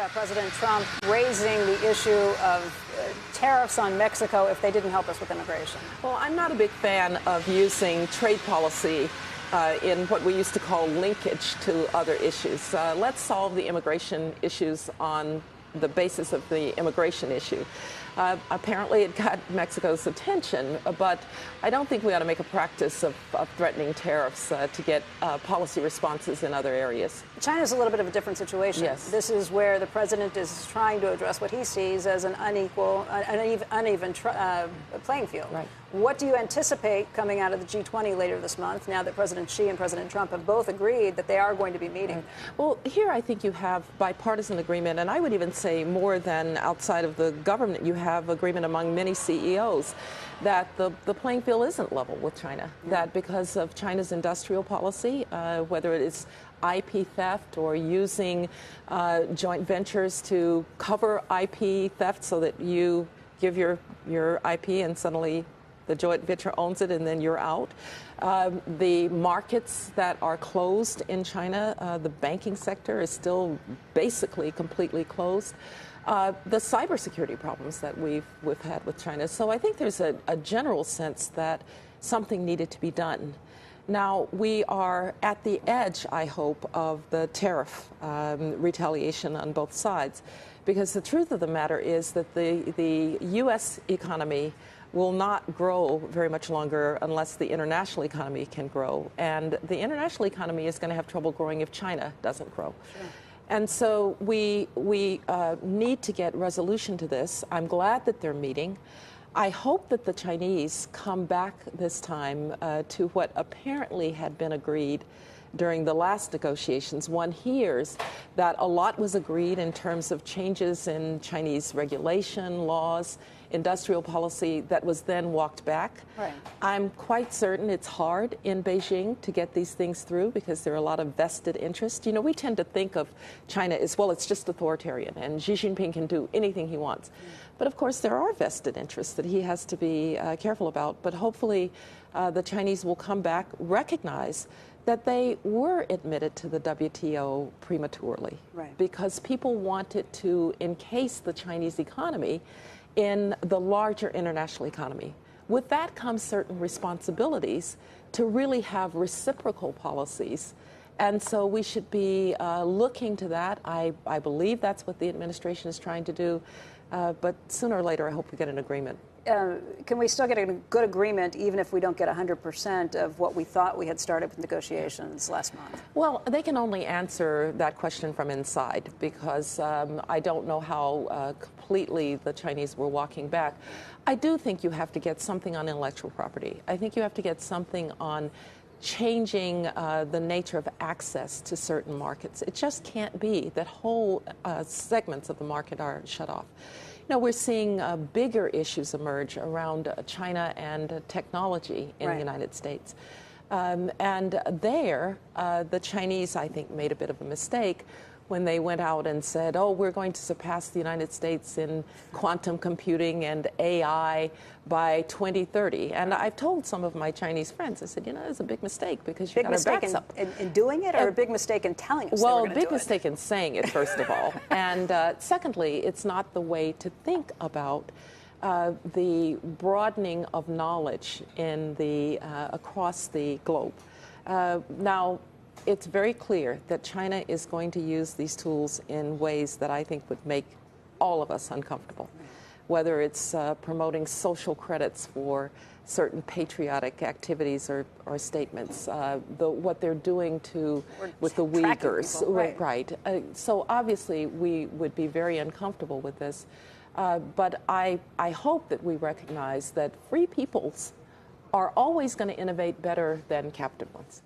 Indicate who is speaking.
Speaker 1: about President Trump raising the issue of tariffs on Mexico if they didn't help us with immigration?
Speaker 2: Well, I'm not a big fan of using trade policy in what we used to call linkage to other issues. Let's solve the immigration issues on the basis of the immigration issue. Apparently it got Mexico's attention, but I don't think we ought to make a practice of threatening tariffs to get policy responses in other areas.
Speaker 1: China's a little bit of a different situation.
Speaker 2: Yes.
Speaker 1: This is where the president is trying to address what he sees as an uneven playing field.
Speaker 2: Right.
Speaker 1: What do you anticipate coming out of the G20 later this month, now that President Xi and President Trump have both agreed that they are going to be meeting?
Speaker 2: Right. Well, here I think you have bipartisan agreement, and I would even say more than outside of the government, you have agreement among many CEOs that the playing field isn't level with China, that because of China's industrial policy, whether it is IP theft or using joint ventures to cover IP theft so that you give your IP and suddenly the joint venture owns it and then you're out. The markets that are closed in China, the banking sector is still basically completely closed. The cybersecurity problems that we've had with China. So I think there's a general sense that something needed to be done. Now, we are at the edge, I hope, of the tariff retaliation on both sides, because the truth of the matter is that the U.S. economy will not grow very much longer unless the international economy can grow. And the international economy is going to have trouble growing if China doesn't grow. Sure. And so we need to get resolution to this. I'm glad that they're meeting. I hope that the Chinese come back this time to what apparently had been agreed during the last negotiations. One hears that a lot was agreed in terms of changes in Chinese regulation, laws, industrial policy that was then walked back.
Speaker 1: Right.
Speaker 2: I'm quite certain it's hard in Beijing to get these things through because there are a lot of vested interest. You know, we tend to think of China as, well, it's just authoritarian and Xi Jinping can do anything he wants. But of course, there are vested interests that he has to be careful about. But hopefully the Chinese will come back, recognize that they were admitted to the WTO prematurely,
Speaker 1: right,
Speaker 2: because people wanted to encase the Chinese economy in the larger international economy. With that comes certain responsibilities to really have reciprocal policies. And so we should be looking to that. I believe that's what the administration is trying to do. But sooner or later, I hope we get an agreement.
Speaker 1: Can we still get a good agreement even if we don't get 100% of what we thought we had started with negotiations last month?
Speaker 2: Well, they can only answer that question from inside because I don't know how completely the Chinese were walking back. I do think you have to get something on intellectual property. I think you have to get something on changing the nature of access to certain markets. It just can't be that whole segments of the market are shut off. You know, we're seeing bigger issues emerge around China and technology in the United States. And there, the Chinese, I think, made a bit of a mistake when they went out and said, oh, we're going to surpass the United States in quantum computing and AI by 2030. And I've told some of my Chinese friends, I said, you know, it's a big mistake because you got our backs up.
Speaker 1: In doing it, or a big mistake in telling us
Speaker 2: well,
Speaker 1: they were going to do it?
Speaker 2: Well, a big mistake in saying it, first of all. And secondly, it's not the way to think about the broadening of knowledge in the across the globe. Now, it's very clear that China is going to use these tools in ways that I think would make all of us uncomfortable, whether it's promoting social credits for certain patriotic activities or statements, what they're doing with the Uyghurs.
Speaker 1: People,
Speaker 2: right. So obviously we would be very uncomfortable with this, but I hope that we recognize that free peoples are always going to innovate better than captive ones.